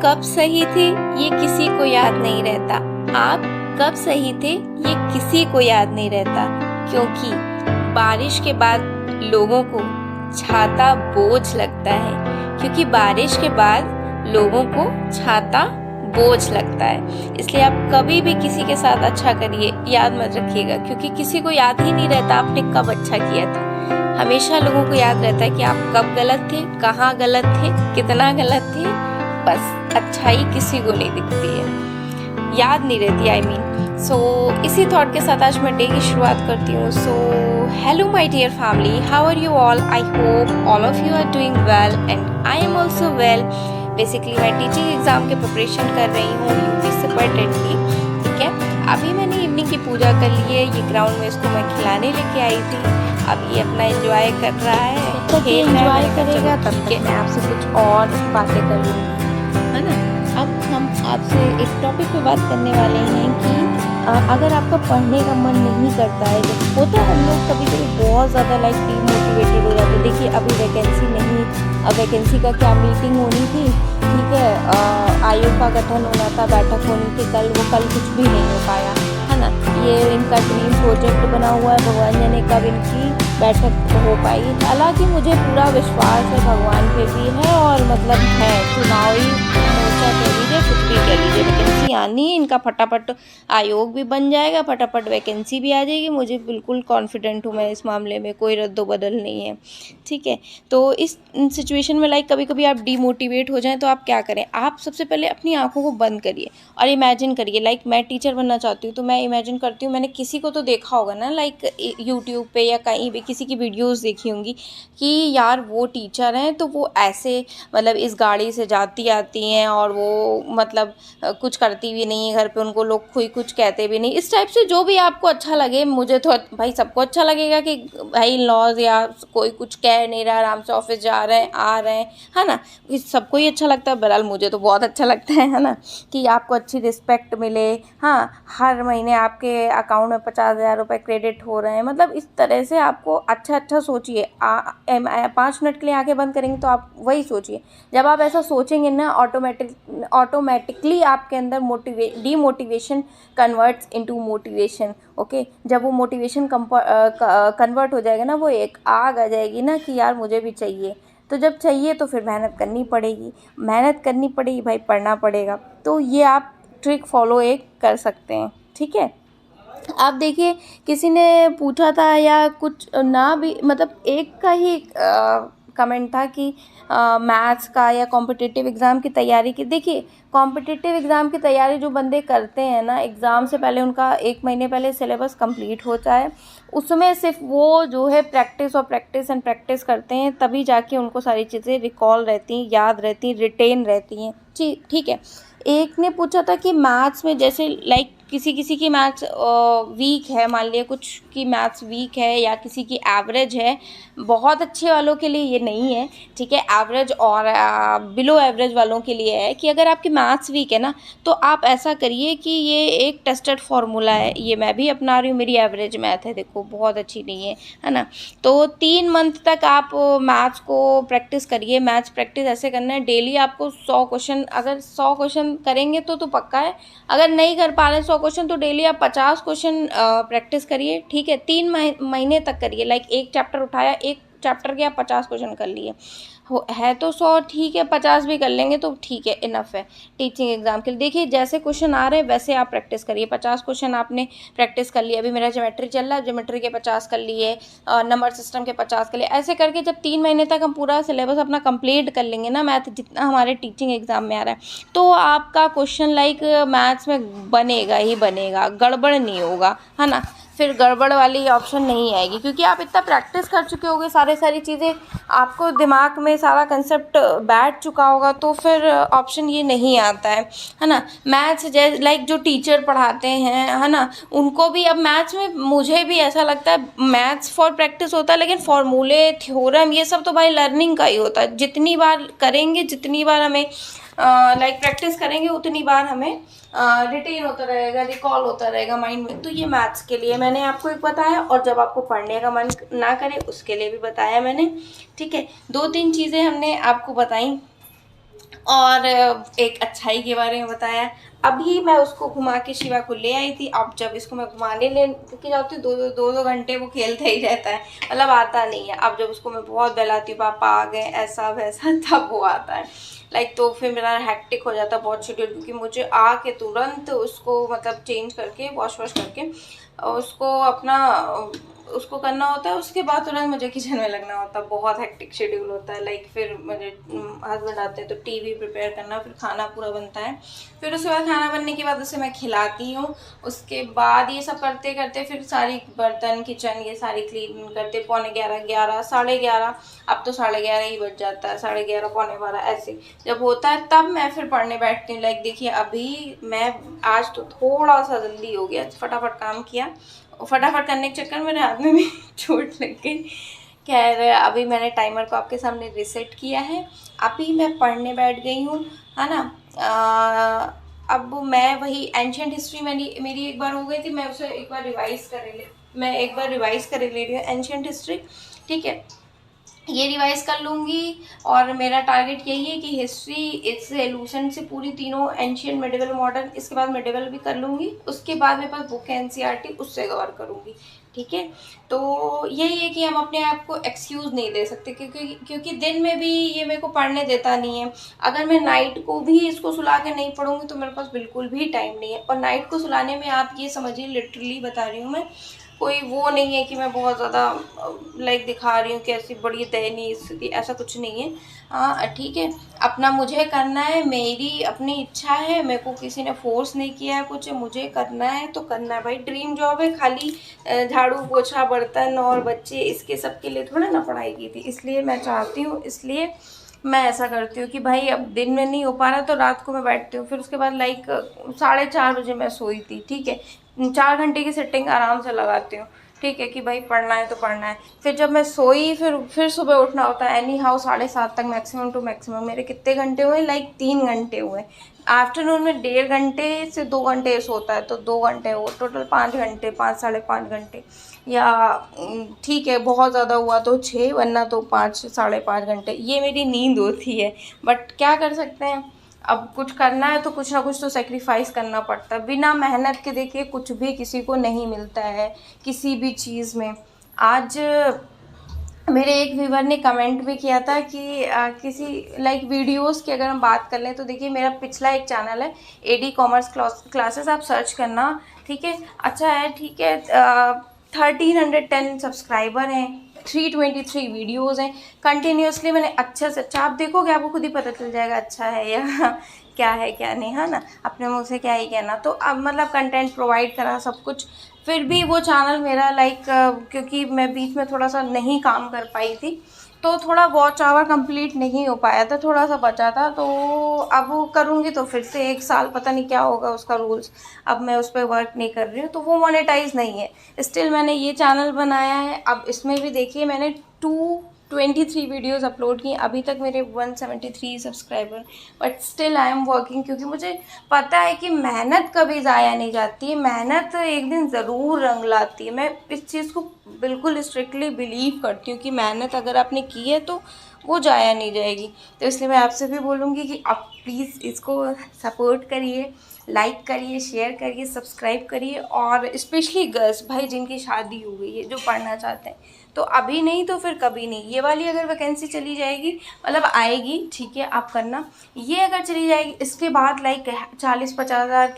कब सही थे ये किसी को याद नहीं रहता। आप कब सही थे ये किसी को याद नहीं रहता, क्योंकि बारिश के बाद लोगों को छाता बोझ लगता है। क्योंकि बारिश के बाद लोगों को छाता बोझ लगता है। इसलिए आप कभी भी किसी के साथ अच्छा करिए, याद मत रखिएगा, क्योंकि किसी को याद ही नहीं रहता आपने कब अच्छा किया था। हमेशा लोगों को याद रहता है कि आप कब गलत थे, कहाँ गलत थे, कितना गलत थे। बस अच्छाई किसी को नहीं दिखती है, याद नहीं रहती आई मीन। इसी थॉट के साथ आज मैं डे की शुरुआत करती हूँ। Hello my dear family, how are you all? I hope all of you are doing well and I am also well. Basically मैं टीचिंग एग्ज़ाम के प्रिपरेशन कर रही हूँ यूपी सुपरटेंडेंट की। ठीक है, अभी मैंने इवनिंग की पूजा कर ली है। ये ग्राउंड में इसको मैं खिलाने लेके आई थी। अब ये अपना एंजॉय कर रहा है, खेल एंजॉय करेगा, तब तक मैं आपसे कुछ और बातें कर लूँगी, है ना। अब हम आपसे एक टॉपिक पे बात करने वाले हैं कि अगर आपका पढ़ने का मन नहीं करता है, जब होता है हम लोग कभी कभी बहुत ज़्यादा डीमोटिवेटेड हो जाते हैं। देखिए अभी वैकेंसी नहीं, अब वैकेंसी का क्या मीटिंग होनी थी, ठीक है, आयोग का गठन होना था, बैठक होनी थी कल, वो कल कुछ भी नहीं हो पाया, है ना। ये इनका ड्रीम प्रोजेक्ट बना हुआ है, भगवान जाने कब इनकी बैठक हो पाई। हालांकि मुझे पूरा विश्वास है भगवान पे भी है, और मतलब है चुनावी मोर्चा कह लीजिए, कुछ भी कह लीजिए, वैकेंसी आनी है, इनका फटाफट आयोग भी बन जाएगा, फटाफट वैकेंसी भी आ जाएगी। मुझे बिल्कुल कॉन्फिडेंट हूँ मैं इस मामले में, कोई रद्दो बदल नहीं है। ठीक है, तो इस सिचुएशन में कभी कभी आप डीमोटिवेट हो जाएं तो आप क्या करें? आप सबसे पहले अपनी आंखों को बंद करिए और इमेजिन करिए। मैं टीचर बनना चाहती हूँ, तो मैं इमेजिन करती हूँ, मैंने किसी को तो देखा होगा ना, यूट्यूब पे या कहीं भी किसी की वीडियोस देखी होंगी कि यार वो टीचर हैं तो वो ऐसे इस गाड़ी से जाती आती हैं और वो कुछ करती भी नहीं है घर पे, उनको लोग कोई कुछ कहते भी नहीं। इस टाइप से जो भी आपको अच्छा लगे, मुझे तो भाई सबको अच्छा लगेगा कि भाई लॉज या कोई कुछ कह नहीं रहा, आराम से ऑफिस जा रहे हैं आ रहे हैं, है ना। सबको ही अच्छा लगता है, बहरहाल मुझे तो बहुत अच्छा लगता है ना, कि आपको अच्छी रिस्पेक्ट मिले। हाँ, हर महीने आपके अकाउंट में 50,000 रुपये क्रेडिट हो रहे हैं, इस तरह से आपको अच्छा सोचिए। 5 मिनट के लिए आंखें बंद करेंगे तो आप वही सोचिए। जब आप ऐसा सोचेंगे ना, ऑटोमेटिकली आपके अंदर demotivation converts into motivation. Okay, जब वो मोटिवेशन कन्वर्ट हो जाएगा ना, वो एक आग आ जाएगी ना कि यार मुझे भी चाहिए। तो जब चाहिए तो फिर मेहनत करनी पड़ेगी भाई, पढ़ना पड़ेगा। तो ये आप ट्रिक फॉलो एक कर सकते हैं। ठीक है, आप देखिए किसी ने पूछा था या कुछ ना भी, एक का ही कमेंट था कि मैथ्स का या कॉम्पिटिटिव एग्ज़ाम की तैयारी की। देखिए कॉम्पिटिटिव एग्ज़ाम की तैयारी जो बंदे करते हैं ना, एग्ज़ाम से पहले उनका 1 महीने पहले सिलेबस कंप्लीट होता है, उसमें सिर्फ वो जो है प्रैक्टिस करते हैं, तभी जाके उनको सारी चीज़ें रिकॉल रहती हैं, याद रहती हैं, रिटेन रहती हैं। ठीक है। एक ने पूछा था कि मैथ्स में जैसे किसी की मैथ्स वीक है, मान लिया कुछ की मैथ्स वीक है या किसी की एवरेज है, बहुत अच्छे वालों के लिए ये नहीं है, ठीक है। एवरेज और बिलो एवरेज वालों के लिए है कि अगर आपकी मैथ्स वीक है ना, तो आप ऐसा करिए कि ये एक टेस्टेड फार्मूला है, ये मैं भी अपना रही हूँ, मेरी एवरेज मैथ है, देखो बहुत अच्छी नहीं है ना। तो 3 मंथ तक आप मैथ्स को प्रैक्टिस करिए। मैथ्स प्रैक्टिस ऐसे करना है, डेली आपको 100 क्वेश्चन, अगर 100 क्वेश्चन करेंगे तो पक्का है। अगर नहीं कर पा रहे 100 क्वेश्चन, तो डेली आप 50 क्वेश्चन प्रैक्टिस करिए। ठीक है, 3 महीने तक करिए। एक चैप्टर उठाया, एक चैप्टर के आप 50 क्वेश्चन कर लिए, है तो 100, ठीक है, 50 भी कर लेंगे तो ठीक है, इनफ है टीचिंग एग्जाम के लिए। देखिए जैसे क्वेश्चन आ रहे हैं वैसे आप प्रैक्टिस करिए। 50 क्वेश्चन आपने प्रैक्टिस कर लिए, अभी मेरा ज्योमेट्री चल रहा है, ज्योमेट्री के 50 कर लिए, नंबर सिस्टम के 50 कर लिए। ऐसे करके जब 3 महीने तक हम पूरा सिलेबस अपना कंप्लीट कर लेंगे ना, मैथ जितना हमारे टीचिंग एग्जाम में आ रहा है, तो आपका क्वेश्चन मैथ्स में बनेगा ही बनेगा, गड़बड़ नहीं होगा, है ना। फिर गड़बड़ वाली ऑप्शन नहीं आएगी, क्योंकि आप इतना प्रैक्टिस कर चुके होगे, सारी चीज़ें आपको दिमाग में सारा कंसेप्ट बैठ चुका होगा, तो फिर ऑप्शन ये नहीं आता है ना। मैथ्स जो टीचर पढ़ाते हैं, है ना, उनको भी अब मैथ्स में मुझे भी ऐसा लगता है मैथ्स फॉर प्रैक्टिस होता है, लेकिन फॉर्मूले, थ्योरम, ये सब तो भाई लर्निंग का ही होता है। जितनी बार करेंगे, जितनी बार हमें प्रैक्टिस करेंगे, उतनी बार हमें रिटेन होता रहेगा, रिकॉल होता रहेगा माइंड में। तो ये मैथ्स के लिए मैंने आपको एक बताया, और जब आपको पढ़ने का मन ना करे उसके लिए भी बताया मैंने। ठीक है, 2-3 चीज़ें हमने आपको बताई और एक अच्छाई के बारे में बताया। अभी मैं उसको घुमा के शिवा को ले आई थी। अब जब इसको मैं घुमाने लेके जाती हूँ, दो घंटे वो खेलता ही रहता है, मतलब आता नहीं है। अब जब उसको मैं बहुत बहलाती हूँ, पापा आ गए ऐसा वैसा, तब वो आता है। तो फिर मेरा हेक्टिक हो जाता है बहुत शेड्यूल, क्योंकि मुझे आके तुरंत उसको मतलब चेंज करके वॉश करके उसको अपना उसको करना होता है, उसके बाद तुरंत मुझे किचन में लगना होता है। बहुत हेक्टिक शेड्यूल होता है। फिर मुझे हस्बैंड आते हैं तो टीवी प्रिपेयर करना, फिर खाना पूरा बनता है, फिर उसके बाद खाना बनने के बाद उसे मैं खिलाती हूँ। उसके बाद ये सब करते करते फिर सारी बर्तन किचन ये सारी क्लीन करते 11:45 11:30, अब तो 11:30 ही बज जाता है, 11:30 11:45 ऐसे जब होता है तब मैं फिर पढ़ने बैठती हूँ। देखिए अभी मैं आज तो थोड़ा सा जल्दी हो गया, फटाफट काम किया, फटाफट करने के चक्कर मेरे हाथ में भी चोट लग गई। खैर अभी मैंने टाइमर को आपके सामने रीसेट किया है, अभी मैं पढ़ने बैठ गई हूँ, है ना। अब मैं वही एंशियंट हिस्ट्री मेरी एक बार हो गई थी, मैं उसे एक बार रिवाइज कर ले रही हूँ एंशियंट हिस्ट्री, ठीक है। ये रिवाइज कर लूँगी और मेरा टारगेट यही है कि हिस्ट्री इट्स एलूशन से पूरी तीनों एंशियंट मिडिवल मॉडर्न, इसके बाद मिडिवल भी कर लूँगी। उसके बाद मेरे पास बुक है एनसीईआरटी, उससे कवर करूँगी, ठीक है। तो यही है कि हम अपने आप को एक्सक्यूज़ नहीं दे सकते, क्योंकि दिन में भी ये मेरे को पढ़ने देता नहीं है। अगर मैं नाइट को भी इसको सुला के नहीं पढ़ूँगी तो मेरे पास बिल्कुल भी टाइम नहीं है। और नाइट को सुलाने में आप ये समझिए, लिटरली बता रही हूँ मैं, कोई वो नहीं है कि मैं बहुत ज़्यादा दिखा रही हूँ कि ऐसी बड़ी दयनीय स्थिति, ऐसा कुछ नहीं है। हाँ ठीक है, अपना मुझे करना है, मेरी अपनी इच्छा है, मेरे को किसी ने फोर्स नहीं किया है कुछ, मुझे करना है तो करना है भाई। ड्रीम जॉब है, खाली झाड़ू पोछा बर्तन और बच्चे इसके सब के लिए थोड़ा ना पढ़ाई की थी, इसलिए मैं चाहती हूँ, इसलिए मैं ऐसा करती हूँ कि भाई अब दिन में नहीं हो पा रहा तो रात को मैं बैठती हूँ। फिर उसके बाद 4:30 बजे मैं सोई थी, ठीक है। 4 घंटे की सिटिंग आराम से लगाती हूँ, ठीक है, कि भाई पढ़ना है तो पढ़ना है। फिर जब मैं सोई फिर सुबह उठना होता है। एनी हाउ 7:30 तक मैक्सिमम टू मैक्सिमम मेरे कितने घंटे हुए, 3 घंटे हुए। आफ्टरनून में 1.5 घंटे से 2 घंटे सोता है, तो 2 घंटे हो, टोटल 5 घंटे, 5 साढ़े 5 घंटे, या ठीक है बहुत ज़्यादा हुआ तो 6, वरना तो 5 साढ़े 5 घंटे ये मेरी नींद होती है। बट क्या कर सकते हैं, अब कुछ करना है तो कुछ ना कुछ तो सेक्रीफाइस करना पड़ता है। बिना मेहनत के देखिए कुछ भी किसी को नहीं मिलता है किसी भी चीज़ में। आज मेरे एक व्यूवर ने कमेंट भी किया था कि किसी वीडियोस की अगर हम बात कर लें तो देखिए मेरा पिछला एक चैनल है एडी कॉमर्स क्लासेस, आप सर्च करना, ठीक है। अच्छा है, ठीक है। 1310 सब्सक्राइबर हैं, 323 वीडियोज़ हैं कंटिन्यूसली। मैंने अच्छा से अच्छा, आप देखोगे आपको खुद ही पता चल जाएगा अच्छा है या क्या है क्या नहीं, है ना। अपने मुँह से क्या ही कहना। तो अब मतलब कंटेंट प्रोवाइड करा सब कुछ, फिर भी वो चैनल मेरा क्योंकि मैं बीच में थोड़ा सा नहीं काम कर पाई थी तो थोड़ा वॉच आवर कंप्लीट नहीं हो पाया था, थोड़ा सा बचा था। तो अब वो करूँगी तो फिर से 1 साल पता नहीं क्या होगा उसका रूल्स, अब मैं उस पर वर्क नहीं कर रही हूँ तो वो मोनेटाइज नहीं है। स्टिल मैंने ये चैनल बनाया है। अब इसमें भी देखिए मैंने 223 वीडियोज़ अपलोड की, अभी तक मेरे 173 subscriber, but still I am working, क्योंकि मुझे पता है कि मेहनत कभी ज़ाया नहीं जाती है, मेहनत एक दिन ज़रूर रंग लाती है। मैं इस चीज़ को बिल्कुल स्ट्रिक्टली बिलीव करती हूँ कि मेहनत अगर आपने की है तो वो जाया नहीं जाएगी। तो इसलिए मैं आपसे भी बोलूँगी कि आप प्लीज़ इसको सपोर्ट करिए, लाइक करिए, शेयर करिए, सब्सक्राइब करिए। और स्पेशली गर्ल्स भाई जिनकी शादी हो गई है, जो पढ़ना चाहते हैं, तो अभी नहीं तो फिर कभी नहीं। ये वाली अगर वैकेंसी चली जाएगी, मतलब आएगी, ठीक है, आप करना। ये अगर चली जाएगी इसके बाद 40-50 हज़ार